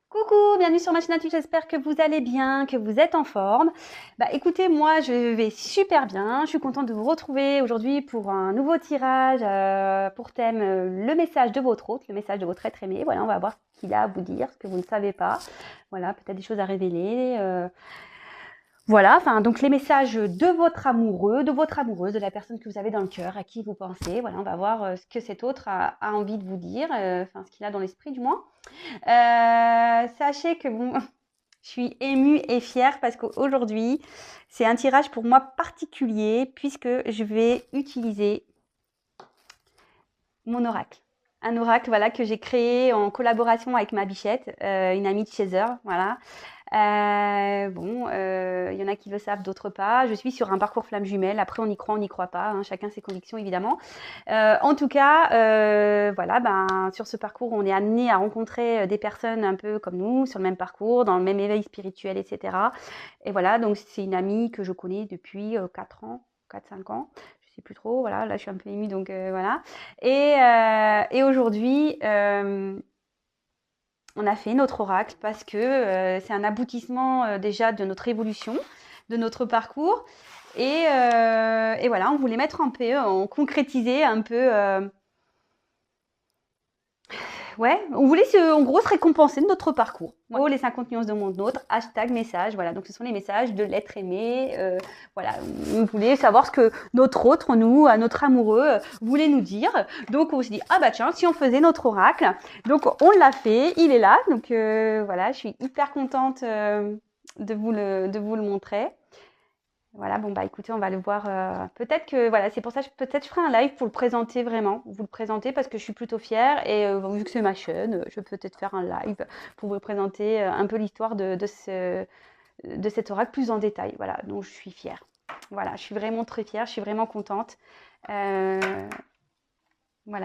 Coucou, bienvenue sur ma chaîne YouTube, j'espère que vous allez bien, que vous êtes en forme. Écoutez, moi je vais super bien, je suis contente de vous retrouver aujourd'hui pour un nouveau tirage pour thème le message de votre hôte, le message de votre être aimé. Voilà, on va voir ce qu'il a à vous dire, ce que vous ne savez pas. Voilà, peut-être des choses à révéler. Voilà, enfin, donc les messages de votre amoureux, de votre amoureuse, de la personne que vous avez dans le cœur, à qui vous pensez. Voilà, on va voir ce que cet autre a envie de vous dire, enfin ce qu'il a dans l'esprit du moins. Sachez que bon, je suis émue et fière parce qu'aujourd'hui, c'est un tirage pour moi particulier puisque je vais utiliser mon oracle. Un oracle voilà, que j'ai créé en collaboration avec ma bichette, une amie de chez eux. Voilà. Y en a qui le savent, d'autres pas. Je suis sur un parcours flamme jumelle. Après, on y croit, on n'y croit pas. Hein, chacun ses convictions, évidemment. En tout cas, sur ce parcours, on est amené à rencontrer des personnes un peu comme nous, sur le même parcours, dans le même éveil spirituel, etc. Et voilà, donc c'est une amie que je connais depuis 4 ans, 4-5 ans. Je sais plus trop. Voilà, là, je suis un peu émue, donc voilà. Et aujourd'hui, on a fait notre oracle parce que c'est un aboutissement déjà de notre évolution, de notre parcours. Et voilà, on voulait mettre un peu, on concrétisait un peu. Ouais, on voulait en gros se récompenser de notre parcours. Ouais. Oh, les 50 nuances de mon autre, hashtag message. Voilà, donc ce sont les messages de l'être aimé. Voilà, on voulait savoir ce que notre autre, nous, notre amoureux, voulait nous dire. Donc on s'est dit, ah bah tiens, si on faisait notre oracle. Donc on l'a fait, il est là. Donc voilà, je suis hyper contente de vous le montrer. Voilà, bon écoutez, on va le voir. Peut-être que voilà, c'est pour ça que peut-être je ferai un live pour le présenter vraiment, vous le présenter parce que je suis plutôt fière et vu que c'est ma chaîne, je vais peut-être faire un live pour vous présenter un peu l'histoire de cet oracle plus en détail. Voilà, donc je suis fière. Voilà, je suis vraiment très fière, je suis vraiment contente. Voilà,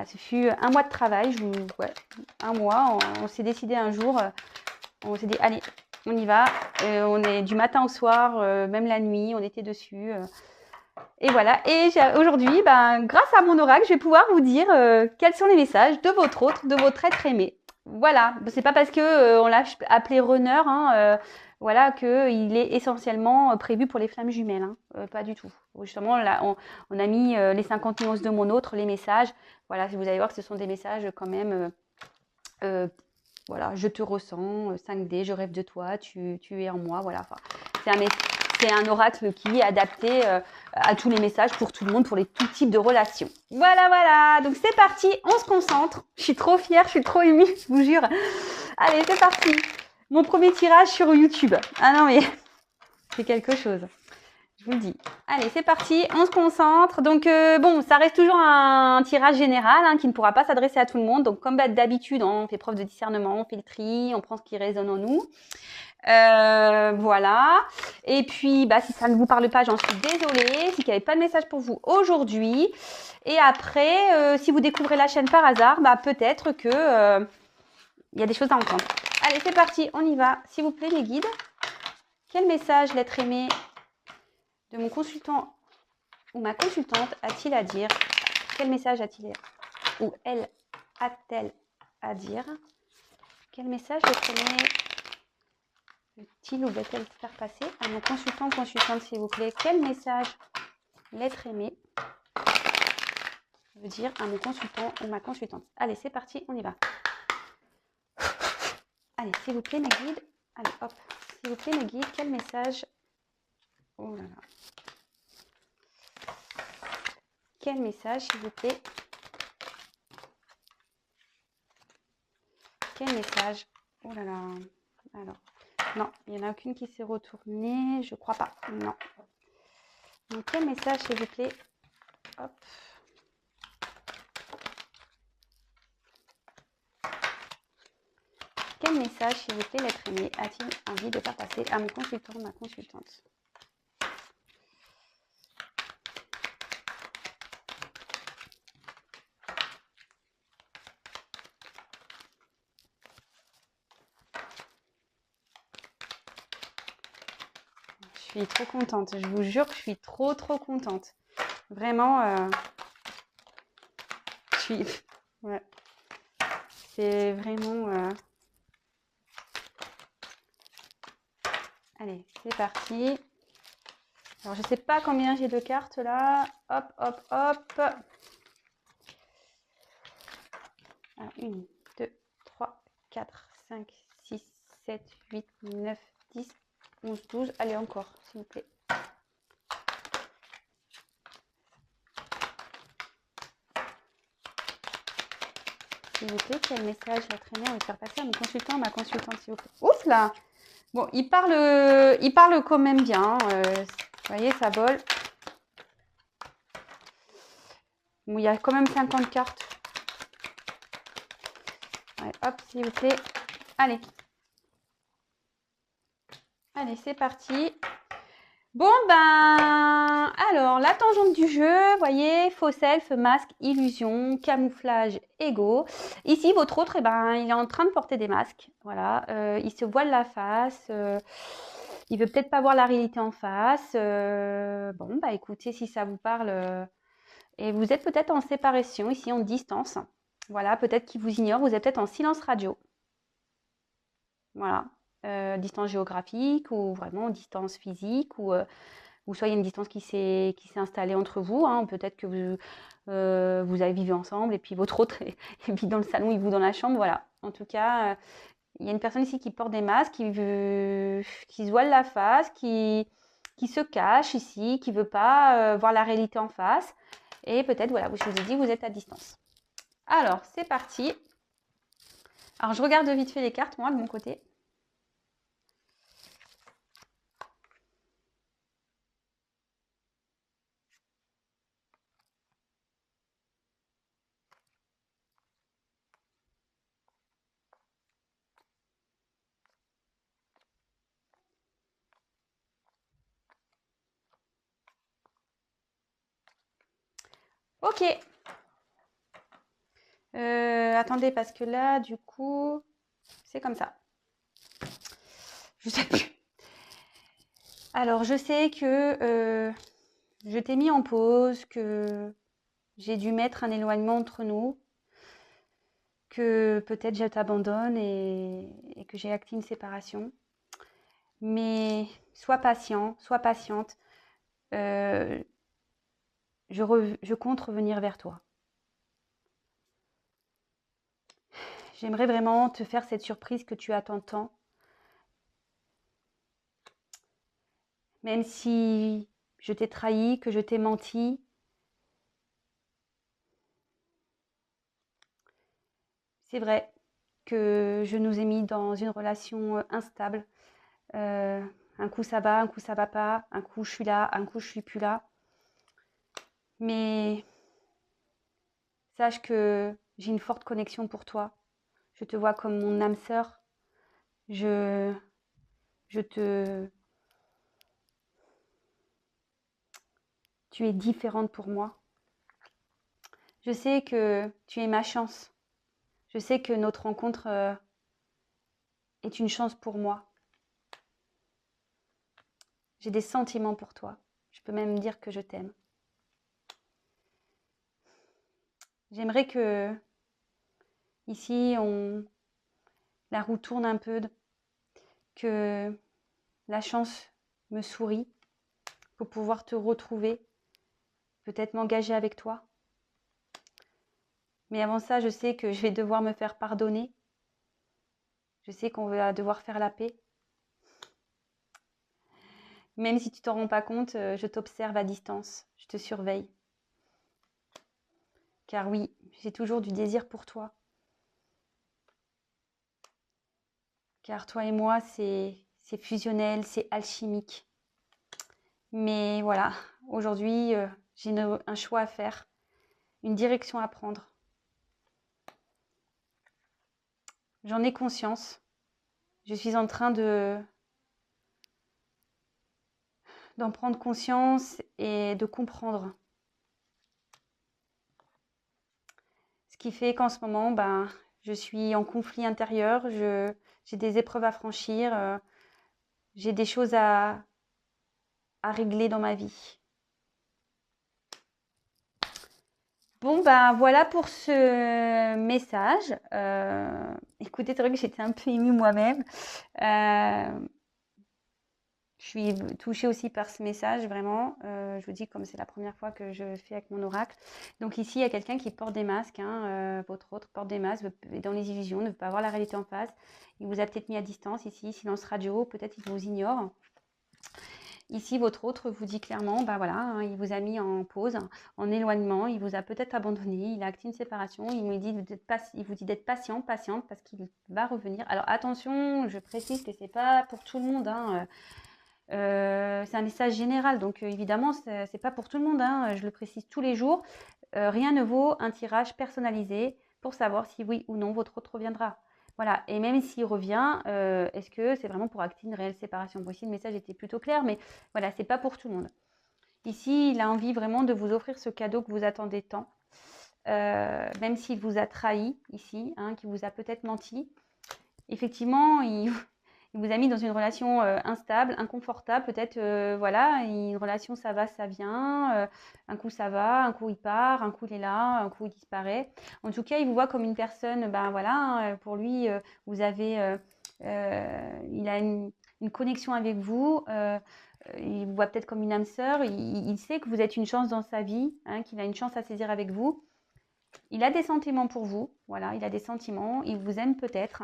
ce fut un mois de travail, ouais, un mois. On s'est décidé un jour, on s'est dit allez, on y va. On est du matin au soir, même la nuit, on était dessus. Et voilà. Et aujourd'hui, grâce à mon oracle, je vais pouvoir vous dire quels sont les messages de votre autre, de votre être aimé. Voilà. C'est pas parce que on l'a appelé runner, hein, voilà, qu'il est essentiellement prévu pour les flammes jumelles. Hein. Pas du tout. Justement, là, on a mis les 50 nuances de mon autre, les messages. Voilà, vous allez voir que ce sont des messages quand même. Voilà, je te ressens, 5D, je rêve de toi, tu es en moi. Voilà. Enfin, c'est un oracle qui est adapté à tous les messages pour tout le monde, pour tout types de relations. Voilà, voilà. Donc c'est parti, on se concentre. Je suis trop fière, je suis trop émue, je vous jure. Allez, c'est parti. Mon premier tirage sur YouTube. Ah non, mais c'est quelque chose. Je vous le dis. Allez, c'est parti, on se concentre. Donc, bon, ça reste toujours un tirage général hein, qui ne pourra pas s'adresser à tout le monde. Donc, comme d'habitude, on fait preuve de discernement, on fait le tri, on prend ce qui résonne en nous. Voilà. Et puis, si ça ne vous parle pas, j'en suis désolée. Si il n'y avait pas de message pour vous aujourd'hui. Et après, si vous découvrez la chaîne par hasard, peut-être que il y a des choses à entendre. Allez, c'est parti, on y va. S'il vous plaît, mes guides. Quel message l'être aimé de mon consultant ou ma consultante a-t-il à dire? Quel message a-t-il ou elle a-t-elle à dire? Quel message l'être aimé veut-il ou va-t-elle faire passer à mon consultant ou consultante, s'il vous plaît? Quel message l'être aimé veut dire à mon consultant ou ma consultante? Allez, c'est parti, on y va. Allez, s'il vous plaît, mes guides. Allez, hop. S'il vous plaît, mes guides, quel message... Oh là là. Quel message, s'il vous plaît? Quel message? Oh là là. Alors, non, il n'y en a aucune qui s'est retournée. Je crois pas. Non. Donc, quel message, s'il vous plaît? Hop. Quel message, s'il vous plaît, l'être aimé a-t-il envie de faire passer à mon consultant ou ma consultante? Je suis trop contente. Je vous jure que je suis trop contente. Vraiment, je suis... Ouais. C'est vraiment... Allez, c'est parti. Alors, je ne sais pas combien j'ai de cartes là. Hop, hop, hop. Alors, 1, 2, 3, 4, 5, 6, 7, 8, 9, 10, 11, 12. Allez, encore, s'il vous plaît. S'il vous plaît, quel message va traîner? On va faire passer à mon consultant, ma consultante, s'il vous plaît. Ouf là! Bon, il parle quand même bien. Vous voyez, ça vole. Bon, il y a quand même 50 cartes. Ouais, hop, s'il vous plaît. Allez. Allez, c'est parti. Bon, ben, alors, la tangente du jeu, vous voyez, faux self, masque, illusion, camouflage, ego. Ici, votre autre, eh ben, il est en train de porter des masques. Voilà, il se voile la face. Il veut peut-être pas voir la réalité en face. Bon, bah écoutez, si ça vous parle, et vous êtes peut-être en séparation, ici, en distance. Voilà, peut-être qu'il vous ignore, vous êtes peut-être en silence radio. Voilà. Distance géographique ou vraiment distance physique ou soit il y a une distance qui s'est installée entre vous. Hein. Peut-être que vous avez vécu ensemble et puis votre autre vit dans le salon et vous dans la chambre. Voilà. En tout cas, il y a une personne ici qui porte des masques, qui se voile la face, qui se cache ici, qui ne veut pas voir la réalité en face. Et peut-être, voilà, je vous ai dit, vous êtes à distance. Alors, c'est parti. Alors, je regarde vite fait les cartes, moi, de mon côté. Ok. Attendez, parce que là, du coup, c'est comme ça. Je sais plus. Alors, je sais que je t'ai mis en pause, que j'ai dû mettre un éloignement entre nous, que peut-être je t'abandonne et que j'ai acté une séparation. Mais sois patient, sois patiente. Je compte revenir vers toi. J'aimerais vraiment te faire cette surprise que tu attends tant. Même si je t'ai trahi, que je t'ai menti. C'est vrai que je nous ai mis dans une relation instable. Un coup ça va pas. Un coup je suis là, un coup je suis plus là. Mais sache que j'ai une forte connexion pour toi. Je te vois comme mon âme sœur. Je te... Tu es différente pour moi. Je sais que tu es ma chance. Je sais que notre rencontre est une chance pour moi. J'ai des sentiments pour toi. Je peux même dire que je t'aime. J'aimerais que ici la roue tourne un peu, que la chance me sourit pour pouvoir te retrouver, peut-être m'engager avec toi. Mais avant ça, je sais que je vais devoir me faire pardonner. Je sais qu'on va devoir faire la paix. Même si tu t'en rends pas compte, je t'observe à distance, je te surveille. Car oui, j'ai toujours du désir pour toi. Car toi et moi, c'est fusionnel, c'est alchimique. Mais voilà, aujourd'hui, j'ai un choix à faire, une direction à prendre. J'en ai conscience. Je suis en train d'en prendre conscience et de comprendre. Ce qui fait qu'en ce moment, ben, je suis en conflit intérieur, j'ai des épreuves à franchir, j'ai des choses à régler dans ma vie. Bon, ben voilà pour ce message. Écoutez, c'est vrai que j'étais un peu émue moi-même. Je suis touchée aussi par ce message, vraiment. Je vous dis, comme c'est la première fois que je fais avec mon oracle. Donc ici, il y a quelqu'un qui porte des masques, hein, votre autre porte des masques, est dans les illusions, ne veut pas voir la réalité en face. Il vous a peut-être mis à distance ici, silence radio, peut-être il vous ignore. Ici, votre autre vous dit clairement, bah voilà, hein, il vous a mis en pause, en éloignement, il vous a peut-être abandonné, il a acté une séparation, il vous dit d'être patient, patiente, parce qu'il va revenir. Alors attention, je précise que c'est pas pour tout le monde, hein, c'est un message général, donc évidemment, c'est pas pour tout le monde, hein, je le précise tous les jours. Rien ne vaut un tirage personnalisé pour savoir si oui ou non votre autre reviendra. Voilà, et même s'il revient, est-ce que c'est vraiment pour acter une réelle séparation? Bon, ici, le message était plutôt clair, mais voilà, c'est pas pour tout le monde. Ici, il a envie vraiment de vous offrir ce cadeau que vous attendez tant, même s'il vous a trahi ici, hein, qu'il vous a peut-être menti. Effectivement, il vous a mis dans une relation instable, inconfortable, peut-être, voilà, une relation ça va, ça vient, un coup ça va, un coup il part, un coup il est là, un coup il disparaît. En tout cas, il vous voit comme une personne, ben voilà, hein, pour lui, vous avez, il a une connexion avec vous, il vous voit peut-être comme une âme sœur, il sait que vous êtes une chance dans sa vie, hein, qu'il a une chance à saisir avec vous. Il a des sentiments pour vous, voilà, il a des sentiments, il vous aime peut-être.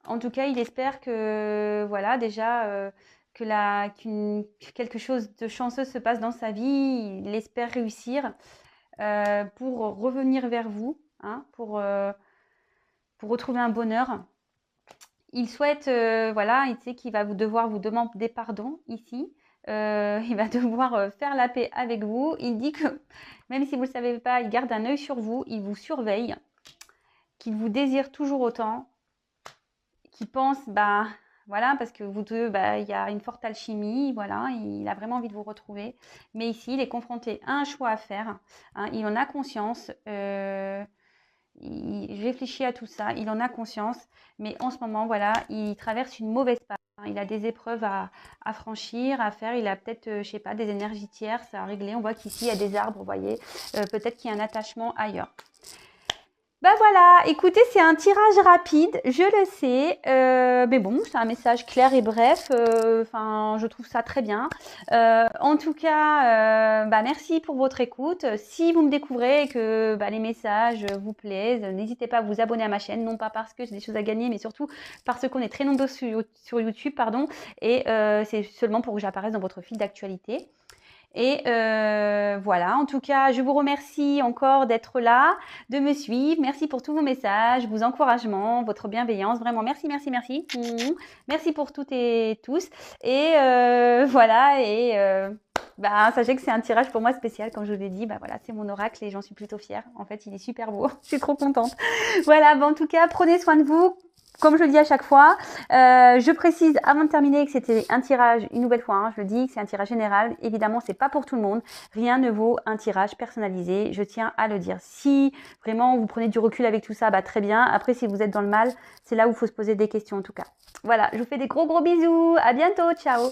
En tout cas, il espère que, voilà, déjà, que quelque chose de chanceux se passe dans sa vie. Il espère réussir pour revenir vers vous, hein, pour retrouver un bonheur. Il souhaite, voilà, il sait qu'il va devoir vous demander pardon ici. Il va devoir faire la paix avec vous. Il dit que, même si vous ne le savez pas, il garde un œil sur vous, il vous surveille, qu'il vous désire toujours autant, qui pense, bah voilà, parce que vous deux, bah, il y a une forte alchimie, voilà, il a vraiment envie de vous retrouver. Mais ici, il est confronté à un choix à faire, hein, il en a conscience, il réfléchit à tout ça, il en a conscience, mais en ce moment, voilà, il traverse une mauvaise passe. Il a des épreuves à franchir, à faire. Il a peut-être, je sais pas, des énergies tierces à régler. On voit qu'ici, il y a des arbres, vous voyez. Peut-être qu'il y a un attachement ailleurs. Ben voilà, écoutez, c'est un tirage rapide, je le sais, mais bon, c'est un message clair et bref, enfin, je trouve ça très bien. En tout cas, bah, merci pour votre écoute. Si vous me découvrez et que bah, les messages vous plaisent, n'hésitez pas à vous abonner à ma chaîne, non pas parce que j'ai des choses à gagner, mais surtout parce qu'on est très nombreux sur YouTube, pardon, et c'est seulement pour que j'apparaisse dans votre fil d'actualité. Et voilà, en tout cas, je vous remercie encore d'être là, de me suivre. Merci pour tous vos messages, vos encouragements, votre bienveillance. Vraiment, merci, merci, merci. Merci pour toutes et tous. Et voilà, et bah, sachez que c'est un tirage pour moi spécial, comme je vous l'ai dit. Bah, voilà, c'est mon oracle et j'en suis plutôt fière. En fait, il est super beau. Je suis trop contente. Voilà, bah, en tout cas, prenez soin de vous. Comme je le dis à chaque fois, je précise avant de terminer que c'était un tirage, une nouvelle fois, hein, je le dis, que c'est un tirage général. Évidemment, c'est pas pour tout le monde. Rien ne vaut un tirage personnalisé. Je tiens à le dire. Si vraiment vous prenez du recul avec tout ça, bah très bien. Après, si vous êtes dans le mal, c'est là où il faut se poser des questions en tout cas. Voilà, je vous fais des gros bisous. À bientôt. Ciao.